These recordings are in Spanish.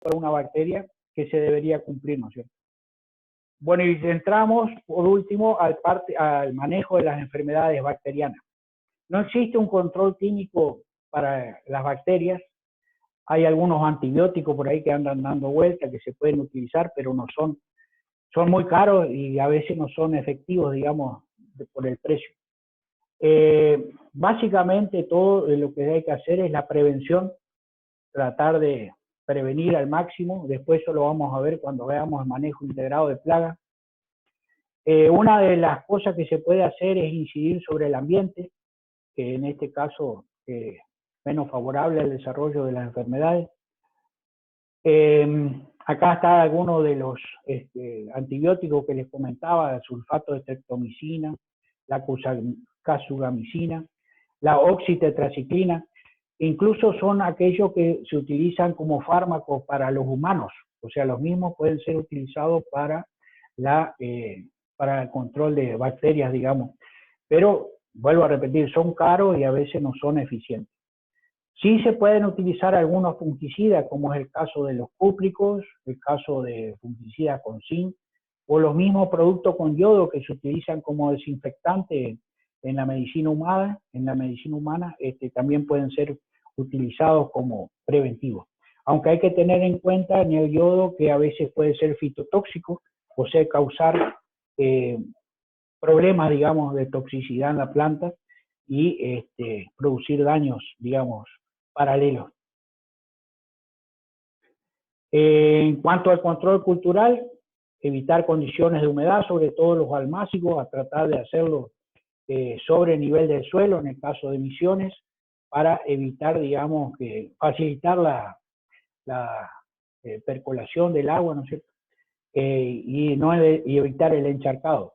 para una bacteria que se debería cumplir, ¿no es cierto? Bueno, y entramos por último al manejo de las enfermedades bacterianas. No existe un control químico para las bacterias. Hay algunos antibióticos por ahí que andan dando vueltas que se pueden utilizar, pero no son muy caros y a veces no son efectivos, digamos, por el precio. Básicamente todo lo que hay que hacer es la prevención, tratar de prevenir al máximo. Después eso lo vamos a ver cuando veamos el manejo integrado de plagas. Una de las cosas que se puede hacer es incidir sobre el ambiente, que en este caso es menos favorable al desarrollo de las enfermedades. Acá está alguno de los antibióticos que les comentaba, el sulfato de streptomicina, la casugamicina, la oxitetraciclina. Incluso son aquellos que se utilizan como fármacos para los humanos, o sea, los mismos pueden ser utilizados para el control de bacterias, digamos. Pero, vuelvo a repetir, son caros y a veces no son eficientes. Sí se pueden utilizar algunos fungicidas, como es el caso de los cúpricos, el caso de fungicidas con zinc, o los mismos productos con yodo que se utilizan como desinfectante en la medicina humana. También pueden ser utilizados como preventivos. Aunque hay que tener en cuenta en el yodo que a veces puede ser fitotóxico, o sea, causar problemas, digamos, de toxicidad en la planta y producir daños, digamos, paralelos. En cuanto al control cultural, evitar condiciones de humedad, sobre todo los almácigos, a tratar de hacerlo sobre el nivel del suelo, en el caso de emisiones, para evitar, digamos, facilitar la percolación del agua, ¿no es cierto? Y evitar el encharcado.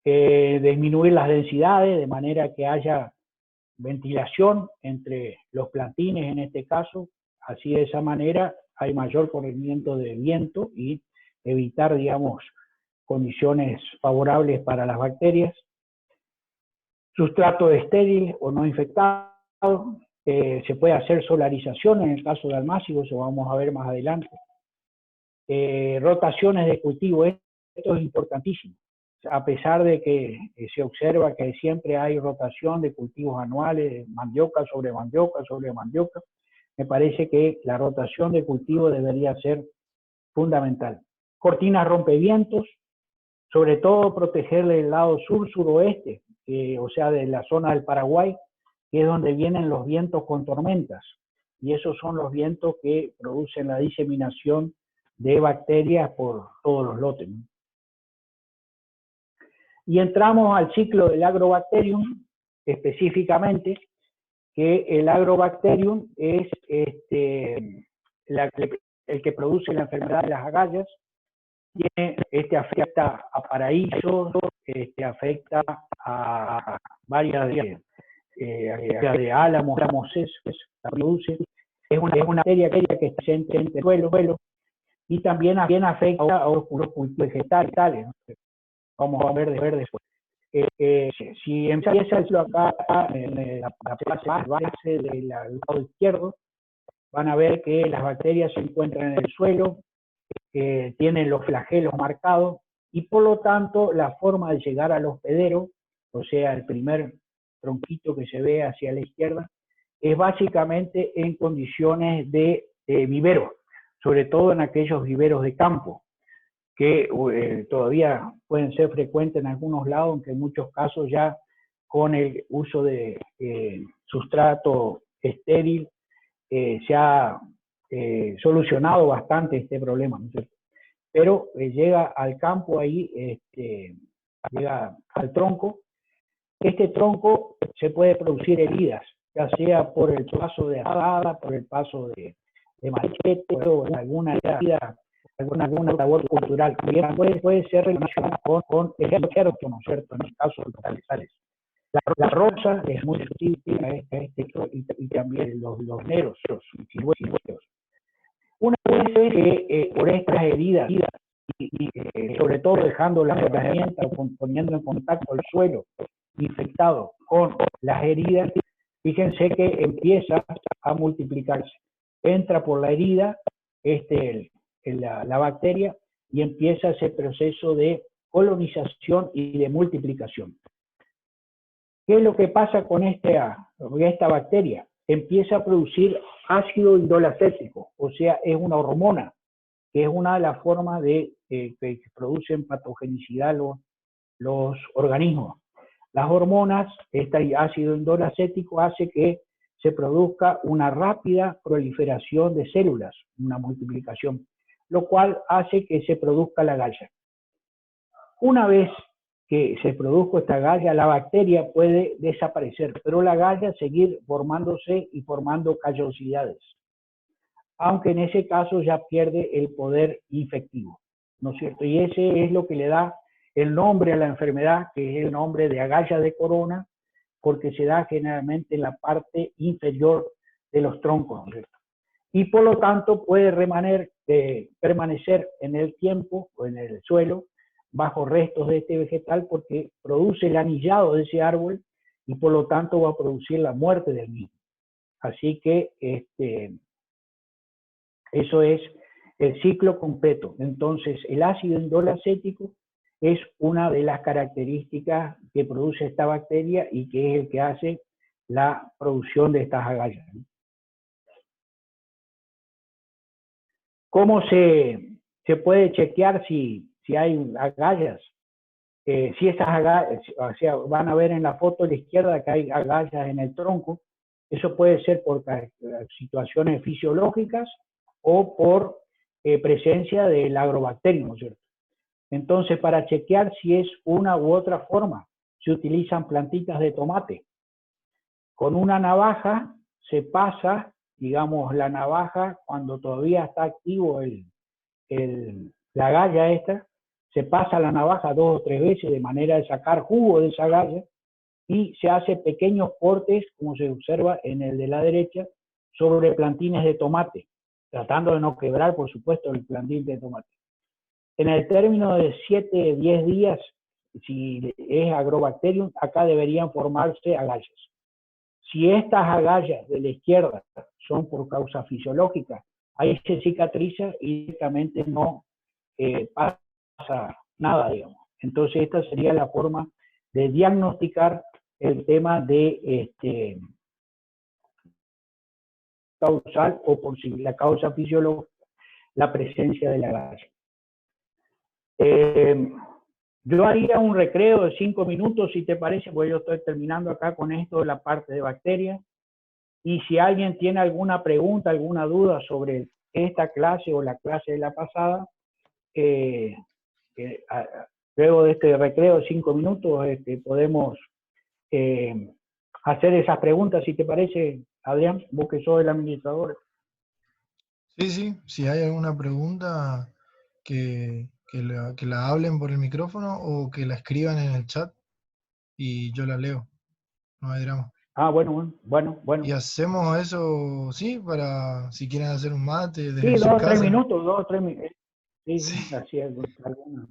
Disminuir las densidades de manera que haya ventilación entre los plantines en este caso, así de esa manera hay mayor corrimiento de viento y evitar, digamos, condiciones favorables para las bacterias. Sustrato estéril o no infectado, se puede hacer solarización en el caso de almácigos, eso vamos a ver más adelante. Rotaciones de cultivo, esto es importantísimo. A pesar de que se observa que siempre hay rotación de cultivos anuales, mandioca sobre mandioca sobre mandioca, me parece que la rotación de cultivo debería ser fundamental. Cortinas rompevientos, sobre todo protegerle el lado sur-suroeste, o sea, de la zona del Paraguay, que es donde vienen los vientos con tormentas. Y esos son los vientos que producen la diseminación de bacterias por todos los lotes, ¿no? Y entramos al ciclo del Agrobacterium, específicamente, que el Agrobacterium es el que produce la enfermedad de las agallas. Afecta a paraísos, afecta a varias de álamos, la produce. Es una bacteria que está presente en el suelo y también afecta a los cultivos vegetales, ¿no? Vamos a ver después. Si empieza el suelo acá en la base del lado izquierdo, van a ver que las bacterias se encuentran en el suelo, tienen los flagelos marcados y por lo tanto la forma de llegar al hospedero, o sea, el primer tronquito que se ve hacia la izquierda, es básicamente en condiciones de vivero, sobre todo en aquellos viveros de campo, que todavía pueden ser frecuentes en algunos lados, aunque en muchos casos ya con el uso de sustrato estéril se ha solucionado bastante este problema, ¿no es cierto? Pero llega al campo ahí, llega al tronco. Este tronco se puede producir heridas, ya sea por el paso de azada, por el paso de machete o alguna herida, alguna labor cultural. También puede ser relacionada con el gerto, ¿no es cierto? En el caso de los tales. La rosa es muy sutil y también los neros, los sinuelos. Una vez que por estas heridas y sobre todo dejando las herramientas o poniendo en contacto el suelo infectado con las heridas, fíjense que empieza a multiplicarse. Entra por la herida la bacteria y empieza ese proceso de colonización y de multiplicación. ¿Qué es lo que pasa con esta bacteria? Empieza a producir ácido indolacético, o sea, es una hormona, que es una de las formas que producen patogenicidad los organismos. Las hormonas, este ácido indolacético hace que se produzca una rápida proliferación de células, una multiplicación, lo cual hace que se produzca la galla. Una vez que se produjo esta galla, la bacteria puede desaparecer, pero la galla seguir formándose y formando callosidades, aunque en ese caso ya pierde el poder infectivo, ¿no es cierto? Y ese es lo que le da el nombre a la enfermedad, que es el nombre de agalla de corona, porque se da generalmente en la parte inferior de los troncos, ¿no es cierto? Y por lo tanto puede permanecer en el tiempo o en el suelo bajo restos de este vegetal porque produce el anillado de ese árbol y por lo tanto va a producir la muerte del mismo. Así que eso es el ciclo completo. Entonces, el ácido indolacético es una de las características que produce esta bacteria y que es el que hace la producción de estas agallas. ¿Cómo se puede chequear si hay agallas? Si esas agallas, o sea, van a ver en la foto de la izquierda que hay agallas en el tronco, eso puede ser por situaciones fisiológicas o por presencia del agrobacterio, ¿no es cierto? Entonces, para chequear si es una u otra forma, se utilizan plantitas de tomate. Con una navaja se pasa, digamos, la navaja cuando todavía está activo la galla esta, se pasa la navaja 2 o 3 veces de manera de sacar jugo de esa galla y se hace pequeños cortes, como se observa en el de la derecha, sobre plantines de tomate, tratando de no quebrar, por supuesto, el plantín de tomate. En el término de 7, 10 días, si es Agrobacterium, acá deberían formarse agallas. Si estas agallas de la izquierda son por causa fisiológica, ahí se cicatriza y directamente no pasa nada, digamos. Entonces esta sería la forma de diagnosticar el tema de causal o por si la causa fisiológica, la presencia de la agalla. Yo haría un recreo de 5 minutos, si te parece, porque yo estoy terminando acá con esto de la parte de bacterias. Y si alguien tiene alguna pregunta, alguna duda sobre esta clase o la clase de la pasada, luego de este recreo de 5 minutos podemos hacer esas preguntas, si te parece, Adrián, vos que sos el administrador. Sí, si hay alguna pregunta que la hablen por el micrófono o que la escriban en el chat y yo la leo, no hay drama. Ah, bueno. Y hacemos eso, sí, para si quieren hacer un mate desde Sí, su 2 o 3 casa. minutos, 2 o 3 minutos. Sí. Sí, así es, alguna.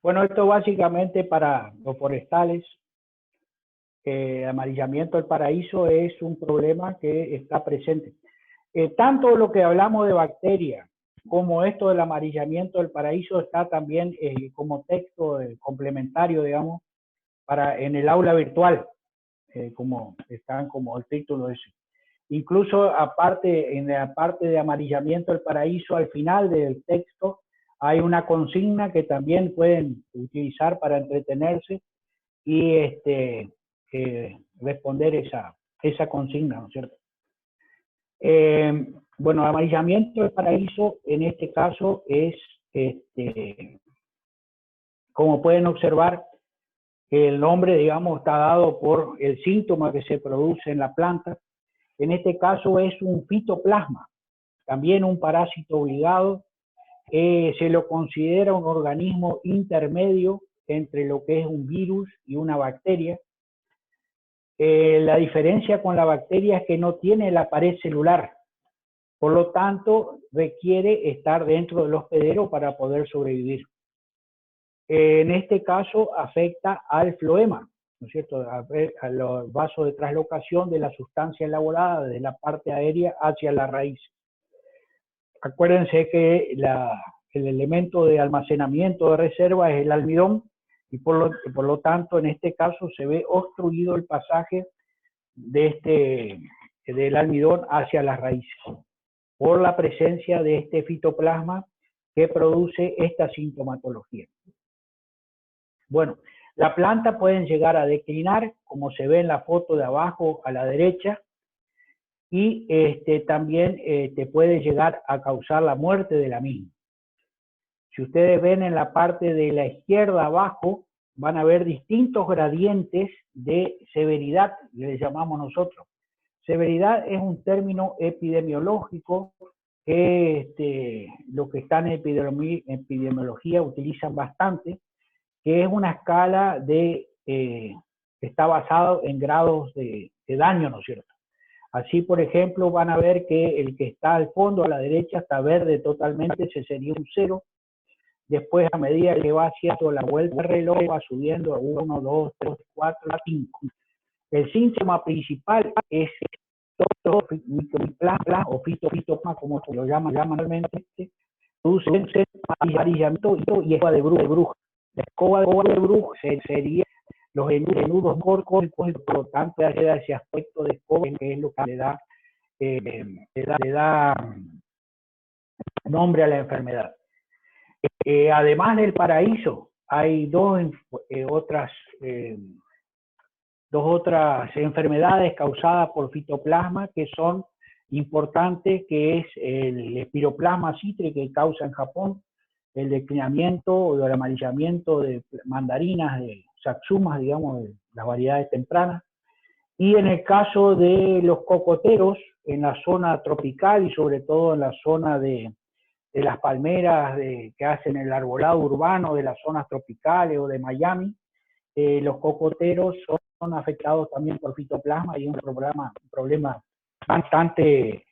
Bueno, esto básicamente para los forestales. Amarillamiento del paraíso es un problema que está presente. Tanto lo que hablamos de bacterias como esto del amarillamiento del paraíso está también como texto complementario, digamos, en el aula virtual, como están como el título ese. Incluso aparte, en la parte de amarillamiento del paraíso, al final del texto hay una consigna que también pueden utilizar para entretenerse y responder esa consigna, ¿no es cierto? Bueno, amarillamiento del paraíso en este caso es, como pueden observar, el nombre, digamos, está dado por el síntoma que se produce en la planta. En este caso es un fitoplasma, también un parásito obligado. Se lo considera un organismo intermedio entre lo que es un virus y una bacteria. La diferencia con la bacteria es que no tiene la pared celular, por lo tanto requiere estar dentro del hospedero para poder sobrevivir. En este caso afecta al floema, ¿no es cierto? A los vasos de traslocación de la sustancia elaborada desde la parte aérea hacia la raíz. Acuérdense que el elemento de almacenamiento de reserva es el almidón y por lo tanto en este caso se ve obstruido el pasaje del almidón hacia las raíces por la presencia de este fitoplasma que produce esta sintomatología. Bueno, la planta pueden llegar a declinar, como se ve en la foto de abajo a la derecha, y también puede llegar a causar la muerte de la misma. Si ustedes ven en la parte de la izquierda abajo, van a ver distintos gradientes de severidad, le llamamos nosotros. Severidad es un término epidemiológico que los que están en epidemiología utilizan bastante, que es una escala que está basado en grados de daño, ¿no es cierto? Así, por ejemplo, van a ver que el que está al fondo, a la derecha, está verde totalmente, ese sería un 0. Después, a medida que va haciendo la vuelta del reloj, va subiendo a 1, 2, 3, 4, 5. El síntoma principal es micoplasma o fitoplasma, como se lo llama normalmente, produce un amarillamiento y escoba de bruja. La escoba de bruja sería los nudos cortos, y por lo tanto ya queda ese aspecto de escoba, que es lo que le da nombre a la enfermedad. Además del paraíso, hay dos otras enfermedades causadas por fitoplasma que son importantes, que es el espiroplasma citre que causa en Japón el declinamiento o el amarillamiento de mandarinas, de satsumas, digamos, de las variedades tempranas. Y en el caso de los cocoteros, en la zona tropical y sobre todo en la zona de las palmeras que hacen el arbolado urbano de las zonas tropicales o de Miami, los cocoteros son afectados también por fitoplasma y un problema bastante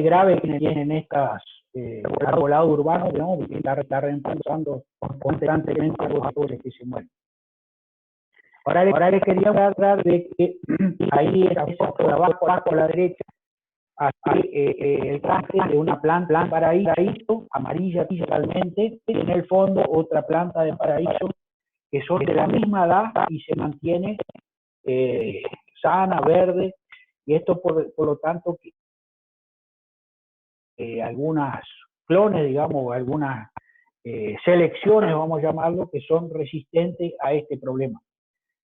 grave que tienen estas arbolado urbano, ¿no? Porque está reemplazando constantemente a los árboles que se mueren. Ahora les quería hablar de que ahí por abajo a la derecha, el traje de una planta de paraíso, amarilla principalmente, en el fondo otra planta de paraíso, que son de la misma edad y se mantiene sana, verde, y esto por lo tanto algunas clones, digamos, algunas selecciones, vamos a llamarlo, que son resistentes a este problema.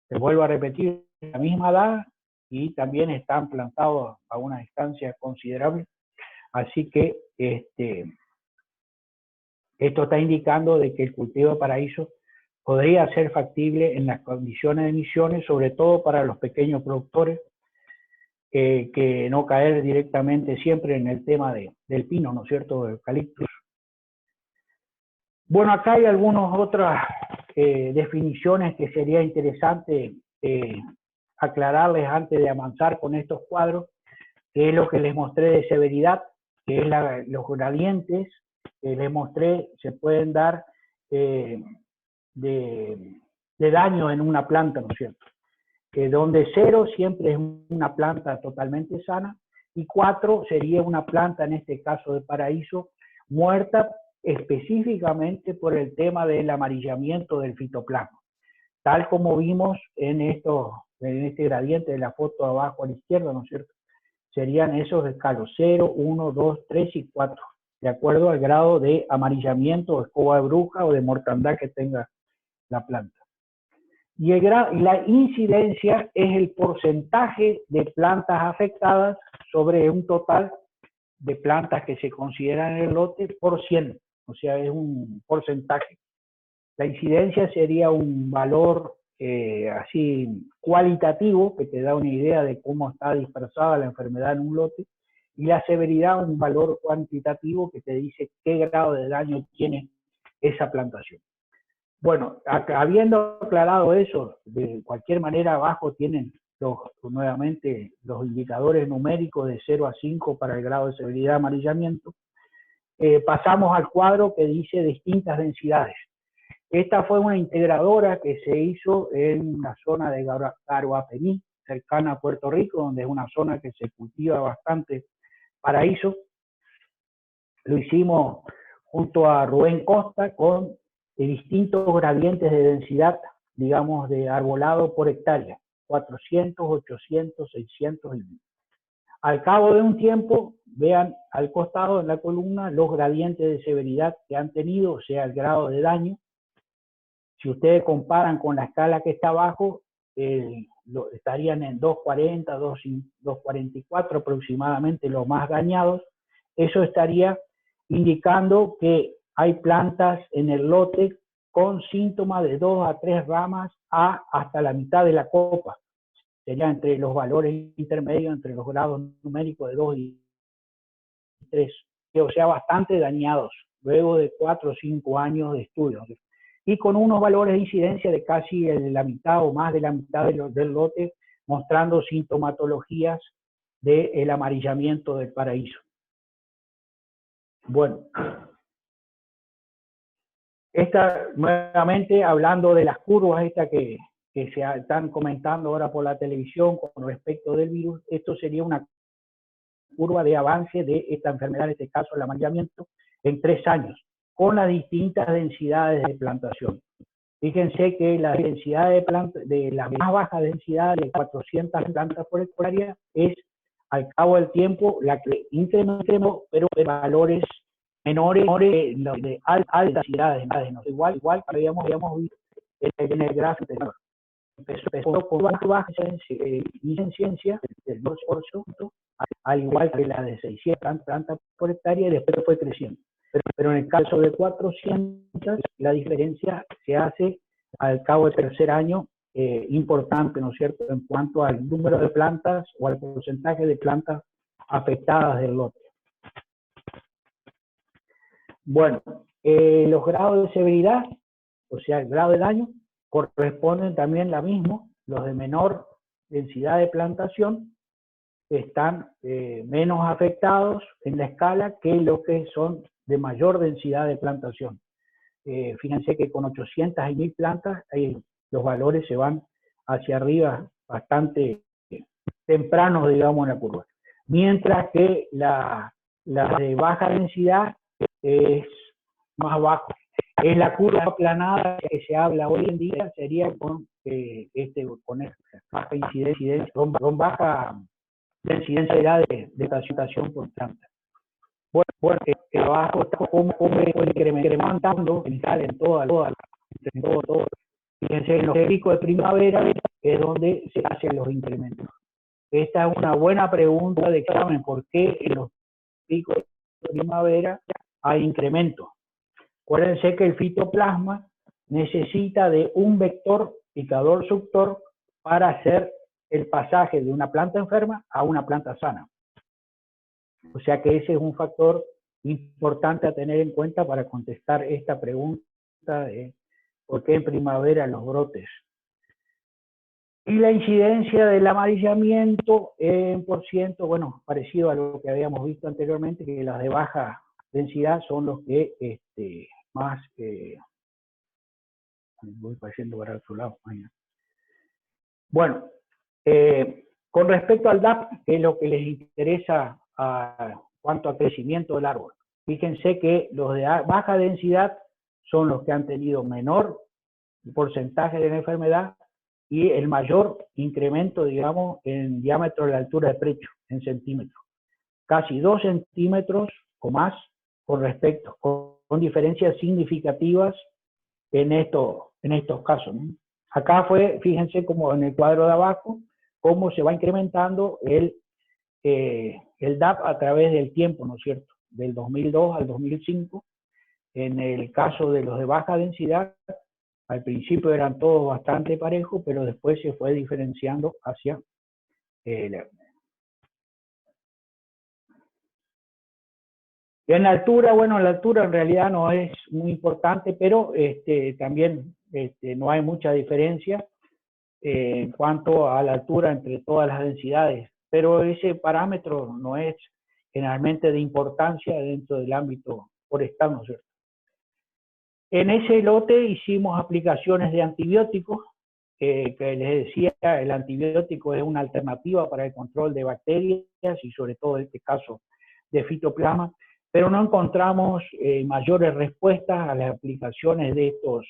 Les vuelvo a repetir, la misma edad y también están plantados a una distancia considerable, así que esto está indicando de que el cultivo de paraíso podría ser factible en las condiciones de Misiones, sobre todo para los pequeños productores, que no caer directamente siempre en el tema del pino, ¿no es cierto?, del eucaliptus. Bueno, acá hay algunas otras definiciones que sería interesante aclararles antes de avanzar con estos cuadros, que es lo que les mostré de severidad, que es los gradientes que les mostré, se pueden dar de daño en una planta, ¿no es cierto? Donde 0 siempre es una planta totalmente sana, y 4 sería una planta, en este caso de paraíso, muerta específicamente por el tema del amarillamiento del fitoplasma, tal como vimos en este gradiente de la foto abajo a la izquierda, ¿no es cierto? Serían esos escalos 0, 1, 2, 3 y 4, de acuerdo al grado de amarillamiento, escoba de bruja o de mortandad que tenga la planta. Y la incidencia es el porcentaje de plantas afectadas sobre un total de plantas que se consideran en el lote por 100, o sea, es un porcentaje. La incidencia sería un valor así cualitativo que te da una idea de cómo está dispersada la enfermedad en un lote, y la severidad un valor cuantitativo que te dice qué grado de daño tiene esa plantación. Bueno, habiendo aclarado eso, de cualquier manera abajo tienen nuevamente los indicadores numéricos de 0 a 5 para el grado de severidad de amarillamiento, pasamos al cuadro que dice distintas densidades. Esta fue una integradora que se hizo en la zona de Garoapení, cercana a Puerto Rico, donde es una zona que se cultiva bastante paraíso. Lo hicimos junto a Rubén Costa con distintos gradientes de densidad, digamos, de arbolado por hectárea, 400, 800, 600 y 1000. Al cabo de un tiempo, vean al costado en la columna los gradientes de severidad que han tenido, o sea, el grado de daño. Si ustedes comparan con la escala que está abajo, estarían en 240, 244 aproximadamente los más dañados. Eso estaría indicando que hay plantas en el lote con síntomas de 2 a 3 ramas hasta la mitad de la copa. Sería entre los valores intermedios, entre los grados numéricos de 2 y 3, o sea, bastante dañados, luego de 4 o 5 años de estudio. Y con unos valores de incidencia de casi la mitad o más de la mitad del lote, mostrando sintomatologías del amarillamiento del paraíso. Bueno, nuevamente hablando de las curvas que se están comentando ahora por la televisión con respecto del virus, esto sería una curva de avance de esta enfermedad, en este caso el amarillamiento, en 3 años, con las distintas densidades de plantación. Fíjense que la densidad de la más baja densidad de 400 plantas por hectárea es, al cabo del tiempo, la que incrementó, pero de valores menores de altas densidades. Igual habíamos visto en el gráfico anterior. Empezó con baja incidencia del 2%, al igual que la de 600 plantas por hectárea, y después fue creciendo. Pero en el caso de 400, la diferencia se hace al cabo del 3er año, importante, ¿no es cierto?, en cuanto al número de plantas o al porcentaje de plantas afectadas del lote. Bueno, los grados de severidad, o sea, el grado de daño, corresponden también la misma. Los de menor densidad de plantación están menos afectados en la escala que los que son de mayor densidad de plantación. Fíjense que con 800 y 1000 plantas, los valores se van hacia arriba bastante tempranos, digamos, en la curva. Mientras que la de baja densidad es más bajo. Es la curva aplanada que se habla hoy en día, sería con baja incidencia, con baja densidad de plantación por planta. Bueno, abajo está como incrementando en todo. Fíjense, en los picos de primavera es donde se hacen los incrementos. Esta es una buena pregunta de examen, ¿por qué en los picos de primavera hay incrementos? Acuérdense que el fitoplasma necesita de un vector picador-suctor para hacer el pasaje de una planta enferma a una planta sana. O sea que ese es un factor importante a tener en cuenta para contestar esta pregunta de por qué en primavera los brotes. Y la incidencia del amarillamiento en %, bueno, parecido a lo que habíamos visto anteriormente, que las de baja densidad son los que más... voy pasando para otro lado. Bueno, con respecto al DAP, que es lo que les interesa cuanto a crecimiento del árbol. Fíjense que los de baja densidad son los que han tenido menor porcentaje de la enfermedad y el mayor incremento, digamos, en diámetro de la altura de precho, en centímetros. Casi 2 centímetros o más con diferencias significativas en estos casos, ¿no? Acá fíjense como en el cuadro de abajo, cómo se va incrementando el DAP a través del tiempo, ¿no es cierto? Del 2002 al 2005. En el caso de los de baja densidad, al principio eran todos bastante parejos, pero después se fue diferenciando hacia y en la altura, bueno, la altura en realidad no es muy importante, pero también no hay mucha diferencia en cuanto a la altura entre todas las densidades. Pero ese parámetro no es generalmente de importancia dentro del ámbito forestal, ¿no es cierto? En ese lote hicimos aplicaciones de antibióticos, que les decía, el antibiótico es una alternativa para el control de bacterias y sobre todo en este caso de fitoplasma, pero no encontramos mayores respuestas a las aplicaciones de estos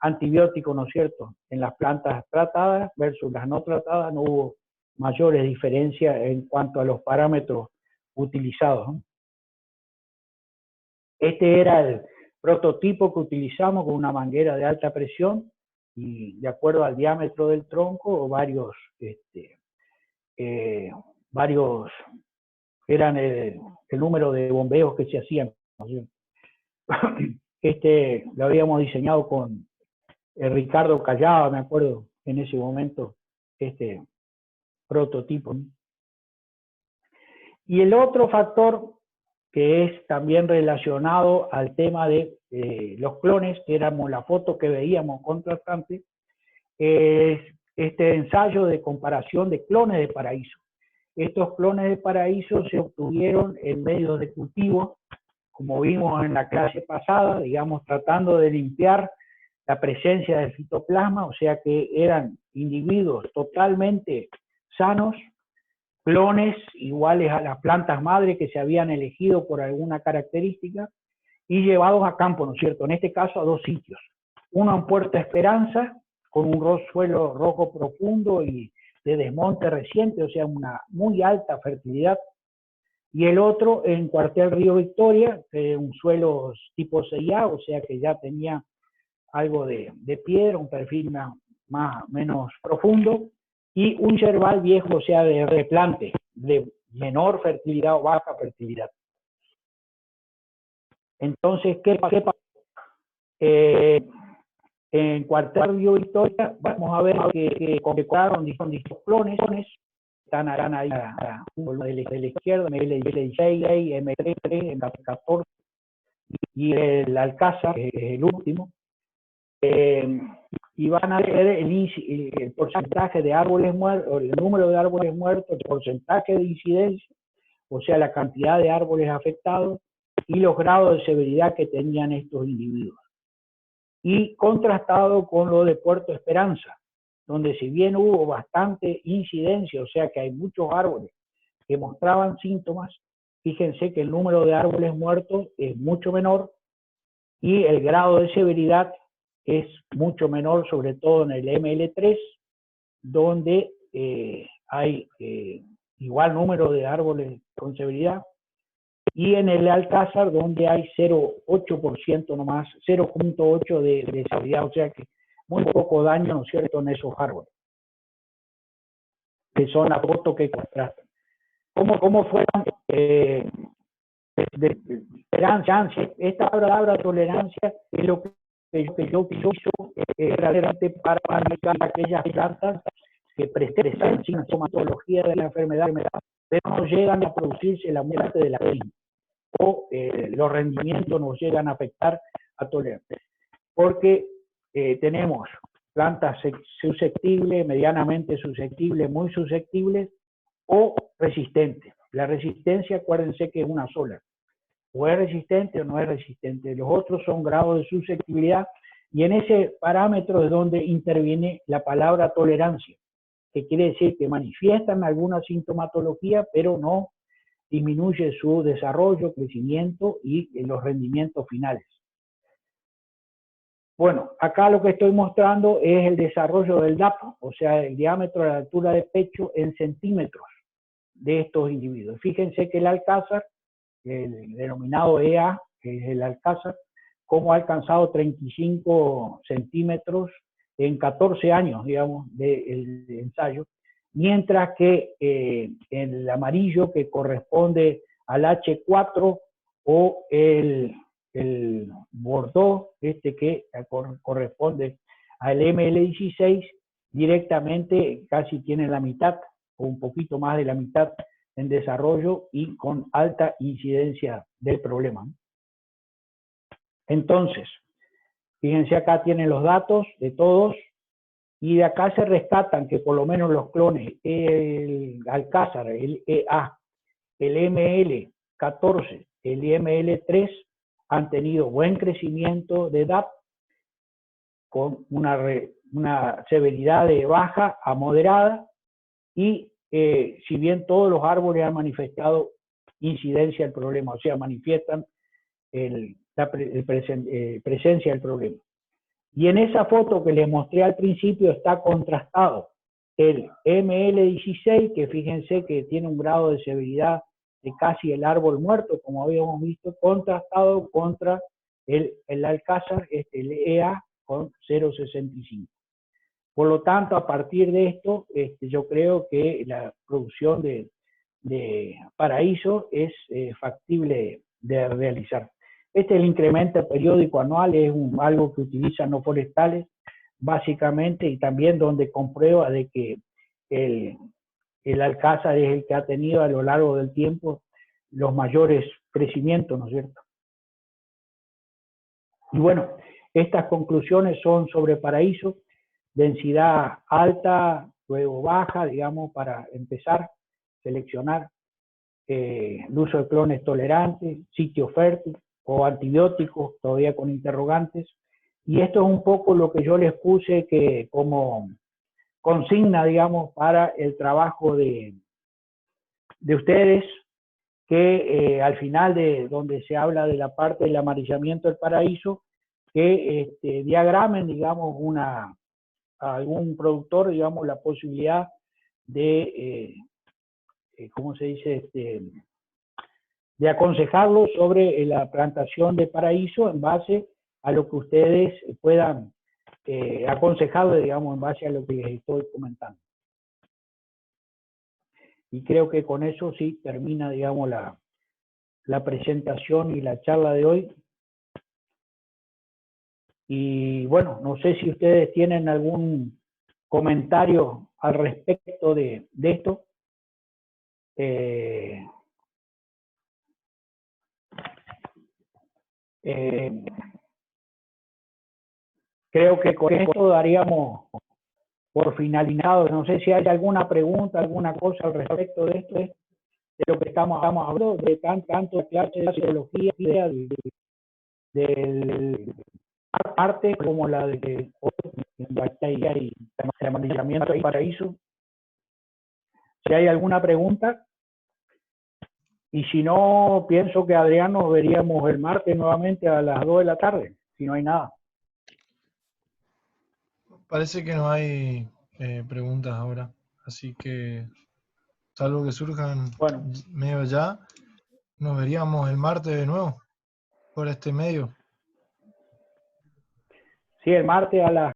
antibióticos, ¿no es cierto? En las plantas tratadas versus las no tratadas no hubo mayores diferencias en cuanto a los parámetros utilizados, ¿no? Este era el prototipo que utilizamos con una manguera de alta presión y de acuerdo al diámetro del tronco, varios eran el número de bombeos que se hacían. Lo habíamos diseñado con Ricardo Callaba, me acuerdo, en ese momento, este prototipo. Y el otro factor que es también relacionado al tema de los clones, que éramos la foto que veíamos contrastante, es este ensayo de comparación de clones de paraíso. Estos clones de paraíso se obtuvieron en medios de cultivo, como vimos en la clase pasada, digamos, tratando de limpiar la presencia del fitoplasma, o sea que eran individuos totalmente sanos, clones iguales a las plantas madre que se habían elegido por alguna característica y llevados a campo, ¿no es cierto? En este caso a dos sitios. Uno en Puerto Esperanza, con un suelo rojo profundo y de desmonte reciente, o sea, una muy alta fertilidad. Y el otro en Cuartel Río Victoria, un suelo tipo CIA, o sea que ya tenía algo de piedra, un perfil menos profundo, y un yerbal viejo, o sea, de replante, de menor fertilidad o baja fertilidad. Entonces, ¿qué pasa? En Cuartel Río Victoria vamos a ver que compararon distintos clones, están ahí de la izquierda, ML16, M3, M14, y el Alcázar, que es el último, y van a ver el porcentaje de árboles muertos, el número de árboles muertos, el porcentaje de incidencia, o sea, la cantidad de árboles afectados y los grados de severidad que tenían estos individuos. Y contrastado con lo de Puerto Esperanza, donde si bien hubo bastante incidencia, o sea que hay muchos árboles que mostraban síntomas, fíjense que el número de árboles muertos es mucho menor y el grado de severidad es mucho menor, sobre todo en el ML3, donde hay igual número de árboles con severidad, y en el Alcázar, donde hay 0,8% nomás, 0,8% de severidad, o sea que muy poco daño, ¿no es cierto?, en esos árboles, que son las fotos que contrastan. ¿Cómo fueron de tolerancia? Esta palabra tolerancia es lo que yo uso realmente para analizar aquellas plantas que presentan sintomatología de la enfermedad, pero no llegan a producirse la muerte de la misma, o los rendimientos nos llegan a afectar a tolerancia, porque tenemos plantas susceptibles, medianamente susceptibles, muy susceptibles o resistentes. La resistencia, acuérdense que es una sola, o es resistente o no es resistente. Los otros son grados de susceptibilidad, y en ese parámetro es donde interviene la palabra tolerancia, que quiere decir que manifiestan alguna sintomatología, pero no disminuye su desarrollo, crecimiento y los rendimientos finales. Bueno, acá lo que estoy mostrando es el desarrollo del DAP, o sea, el diámetro de la altura de pecho en centímetros de estos individuos. Fíjense que el Alcázar, el denominado EA, que es el Alcázar, como ha alcanzado 35 centímetros en 14 años, digamos, del ensayo, mientras que el amarillo, que corresponde al H4, o el Bordeaux, que corresponde al ML16, directamente casi tiene la mitad, o un poquito más de la mitad en desarrollo y con alta incidencia del problema. Entonces, fíjense, acá tienen los datos de todos, y de acá se rescatan que por lo menos los clones, el Alcázar, el EA el ML14, el ML3 han tenido buen crecimiento de DAP con una severidad de baja a moderada y si bien todos los árboles han manifestado incidencia del problema, o sea, manifiestan presencia del problema. Y en esa foto que les mostré al principio está contrastado el ML16, que fíjense que tiene un grado de severidad de casi el árbol muerto, como habíamos visto, contrastado contra el Alcázar, el EA con 0,65. Por lo tanto, a partir de esto, yo creo que la producción de paraíso es factible de realizar. Este es el incremento periódico anual, es algo que utilizan los forestales, básicamente, y también donde comprueba de que el Alcázar es el que ha tenido a lo largo del tiempo los mayores crecimientos, ¿no es cierto? Y bueno, estas conclusiones son sobre paraíso, densidad alta, luego baja, digamos, para empezar, seleccionar el uso de clones tolerantes, sitio fértil o antibióticos, todavía con interrogantes. Y esto es un poco lo que yo les puse que como consigna, digamos, para el trabajo de ustedes, que al final de donde se habla de la parte del amarillamiento del paraíso, que diagramen, digamos, a algún productor, digamos, la posibilidad de, ¿cómo se dice?, de aconsejarlo sobre la plantación de paraíso en base a lo que ustedes puedan aconsejarle, digamos, en base a lo que les estoy comentando. Y creo que con eso sí termina, digamos, la presentación y la charla de hoy. Y bueno, no sé si ustedes tienen algún comentario al respecto de esto. Creo que con esto daríamos por finalizado. No sé si hay alguna pregunta, alguna cosa al respecto de esto, de lo que estamos hablando, de tanto clase de psicología, del arte como la de bacteria y amarillamiento y paraíso. Si hay alguna pregunta, y si no, pienso que Adrián nos veríamos el martes nuevamente a las 2 de la tarde, si no hay nada. Parece que no hay preguntas ahora, así que salvo que surjan medio ya, nos veríamos el martes de nuevo por este medio. Sí, el martes a las